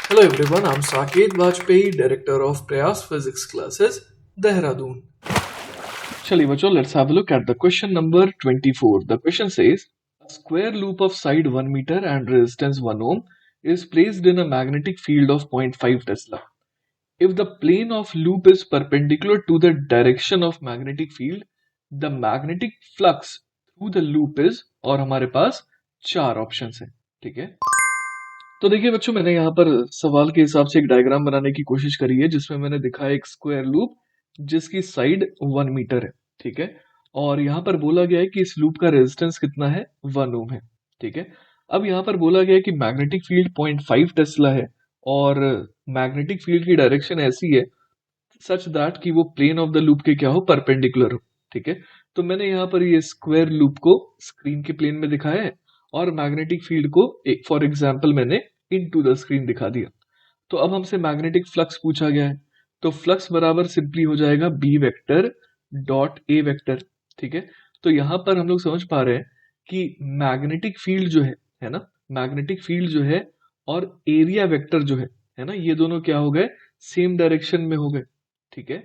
Hello everyone, I'm Saket Vajpayee, Director of Prayas Physics Classes, Dehradun. Chali bachcho, let's have a look at the question number 24. The question says, a square loop of side 1 meter and resistance 1 ohm is placed in a magnetic field of 0.5 Tesla. If the plane of loop is perpendicular to the direction of magnetic field, the magnetic flux through the loop is, और हमारे पास चार options हैं, ठीक है। तो देखिए बच्चों, मैंने यहाँ पर सवाल के हिसाब से एक डायग्राम बनाने की कोशिश करी है जिसमें मैंने दिखाया एक स्क्वायर लूप जिसकी साइड 1 मीटर है, ठीक है। और यहाँ पर बोला गया है कि इस लूप का रेजिस्टेंस कितना है, 1 ओम है, ठीक है। अब यहाँ पर बोला गया है कि मैग्नेटिक फील्ड 0.5 टेस्ला है और मैग्नेटिक फील्ड की डायरेक्शन ऐसी है सच दैट कि वो प्लेन ऑफ द लूप के क्या हो, परपेंडिकुलर हो, ठीक है। तो मैंने यहाँ पर ये स्क्वायर लूप को स्क्रीन के प्लेन में दिखाया है और मैग्नेटिक फील्ड को एक फॉर एग्जांपल मैंने इनटू द स्क्रीन दिखा दिया। तो अब हमसे मैग्नेटिक फ्लक्स पूछा गया है, तो फ्लक्स बराबर सिंपली हो जाएगा B vector dot A vector, ठीक है। तो यहाँ पर हम लोग समझ पा रहे हैं कि मैग्नेटिक फील्ड जो है ना, मैग्नेटिक फील्ड जो है और एरिया वेक्टर जो है ना, ये दोनों क्या हो गए, सेम डायरेक्शन में हो गए, ठीक है।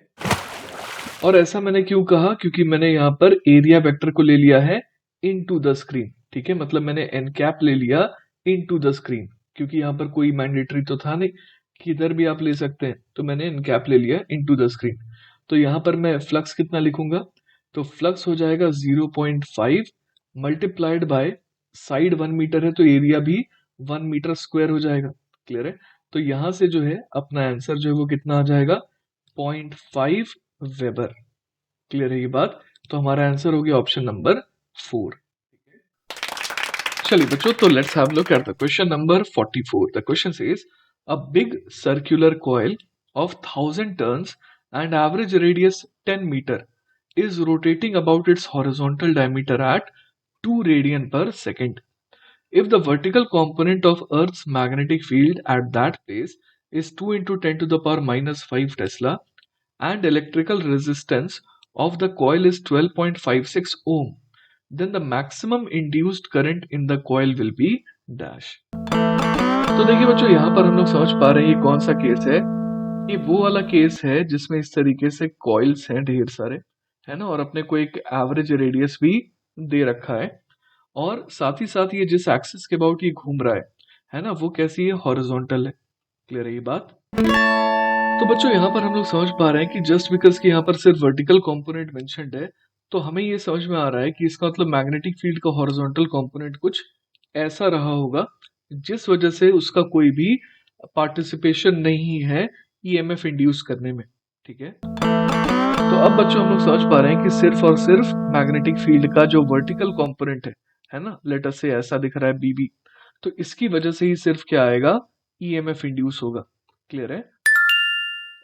और ऐसा मैंने क्यों कहा, क्योंकि मैंने यहाँ पर एरिया वेक्टर को ले लिया है इनटू द स्क्रीन, ठीक है। मतलब मैंने एन कैप ले लिया इनटू द स्क्रीन, क्योंकि यहाँ पर कोई मैंडेटरी तो था नहीं कि इधर भी आप ले सकते हैं, तो मैंने एन कैप ले लिया इनटू द स्क्रीन। तो यहाँ पर मैं फ्लक्स कितना लिखूंगा, तो फ्लक्स हो जाएगा 0.5 मल्टीप्लाइड बाय साइड 1 मीटर है तो एरिया भी 1 मीटर स्क्वायर हो जाएगा, क्लियर है। तो यहाँ से जो है अपना आंसर जो है वो कितना आ जाएगा, 0.5 वेबर, क्लियर है ये बात। तो हमारा आंसर हो गया ऑप्शन नंबर 4। चलिए बच्चों, तो let's have look at the question number 44। The question says a big circular coil of 1000 turns and average radius 10 meter is rotating about its horizontal diameter at 2 radian per second. If the vertical component of Earth's magnetic field at that place is 2 into 10 to the power minus 5 Tesla and electrical resistance of the coil is 12.56 ohm, then the maximum induced current in the coil will be dash. तो देखिए बच्चों, यहाँ पर हम लोग समझ पा रहे हैं ये कौन सा केस है। ये वो वाला केस है जिसमें इस तरीके से कॉइल्स हैं ढेर सारे, है ना, और अपने को एक एवरेज रेडियस भी दे रखा है और साथ ही साथ ये जिस एक्सिस के अबाउट ये घूम रहा है ना, वो कैसी है, हॉरिजॉन्टल है, क्लियर है ये बात। तो बच्चों यहाँ पर हम लोग समझ पा रहे हैं कि जस्ट बिकॉज कि यहाँ पर सिर्फ वर्टिकल कंपोनेंट मेंशन्ड है तो हमें ये समझ में आ रहा है कि इसका मतलब मैग्नेटिक फील्ड का हॉरिजॉन्टल कंपोनेंट कुछ ऐसा रहा होगा जिस वजह से उसका कोई भी पार्टिसिपेशन नहीं है ईएमएफ इंड्यूस करने में, ठीक है। तो अब बच्चों हम लोग समझ पा रहे हैं कि सिर्फ और सिर्फ मैग्नेटिक फील्ड का जो वर्टिकल कंपोनेंट है ना, लेट अस से ऐसा दिख रहा है बीबी, तो इसकी वजह से ही सिर्फ क्या आएगा, ईएमएफ इंड्यूस होगा, क्लियर है।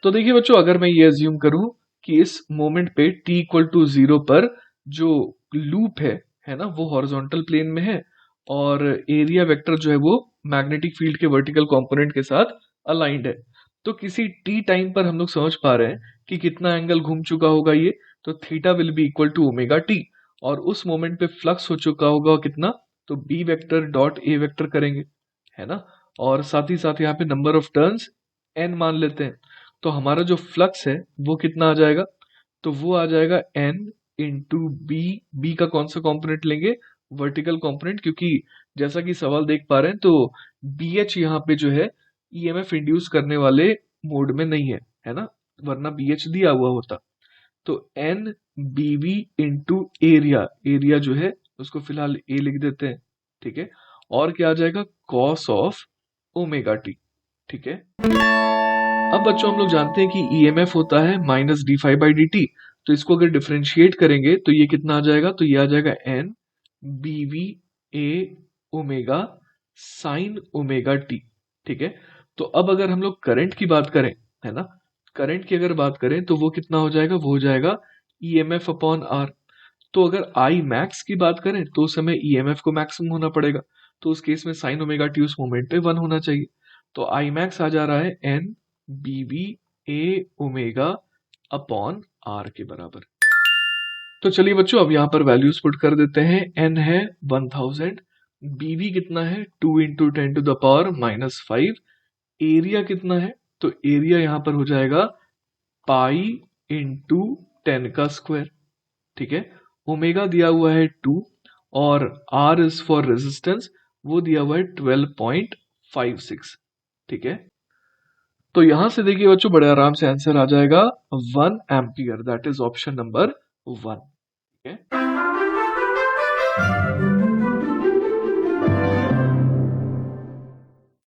तो देखिए बच्चों, अगर मैं ये अज्यूम करूं कि इस मोमेंट पे t इक्वल टू 0 पर जो लूप है ना, वो हॉरिजॉन्टल प्लेन में है और एरिया वेक्टर जो है वो मैग्नेटिक फील्ड के वर्टिकल कंपोनेंट के साथ अलाइंड है, तो किसी t टाइम पर हम लोग समझ पा रहे हैं कि कितना एंगल घूम चुका होगा ये, तो theta will be equal to omega T, और उस मोमेंट पे फ्लक्स हो चुका होगा कितना, तो B vector dot A vector करेंगे, है ना। और साथ ही साथ यहाँ पे नंबर ऑफ टर्न्स n मान लेते हैं, तो हमारा जो फ्लक्स है वो कितना आ जाएगा, तो वो आ जाएगा n इंटू बी। बी का कौन सा कंपोनेंट लेंगे, वर्टिकल कंपोनेंट, क्योंकि जैसा कि सवाल देख पा रहे हैं तो बी एच यहाँ पे जो है ईएमएफ इंड्यूस करने वाले मोड में नहीं है ना, वरना बी एच दिया हुआ होता। तो N B V into area, area जो है उसको फिलहाल ए लिख देते हैं, ठीक है। और क्या आ जाएगा, कॉस ऑफ ओमेगा टी, ठीक है। अब बच्चों हम लोग जानते हैं कि ईएमएफ होता है minus D five by D T, तो इसको अगर डिफ्रेंशिएट करेंगे तो ये कितना आ जाएगा, तो ये आ जाएगा N B V A omega sine omega T, ठीक है। तो अब अगर हम लोग करंट की बात करें, है ना, करंट की अगर बात करें तो वो कितना हो जाएगा, वो हो जाएगा ईएमएफ अपॉन आर। तो अगर आई मैक्स की बात करें तो उस समय ईएमएफ को मैक्सिमम होना पड़ेगा, तो उस केस में साइन ओमेगा टी उस मोमेंट पे 1 होना चाहिए। तो आई मैक्स आ जा रहा है N B V A omega upon R के बराबर। तो चलिए बच्चों, अब यहाँ पर वैल्यूज पुट कर देते हैं। एन है 1000, बी वी कितना है 2 into 10 to the power minus 5, area कितना है, तो एरिया यहां पर हो जाएगा पाई इंटू 10 का स्क्वायर। ठीक है, ओमेगा दिया हुआ है 2 और आर इज फॉर रेजिस्टेंस, वो दिया हुआ है 12.56। ठीक है, तो यहां से देखिए बच्चों बड़े आराम से आंसर आ जाएगा 1 ampere, that is option number 1। ठीक है।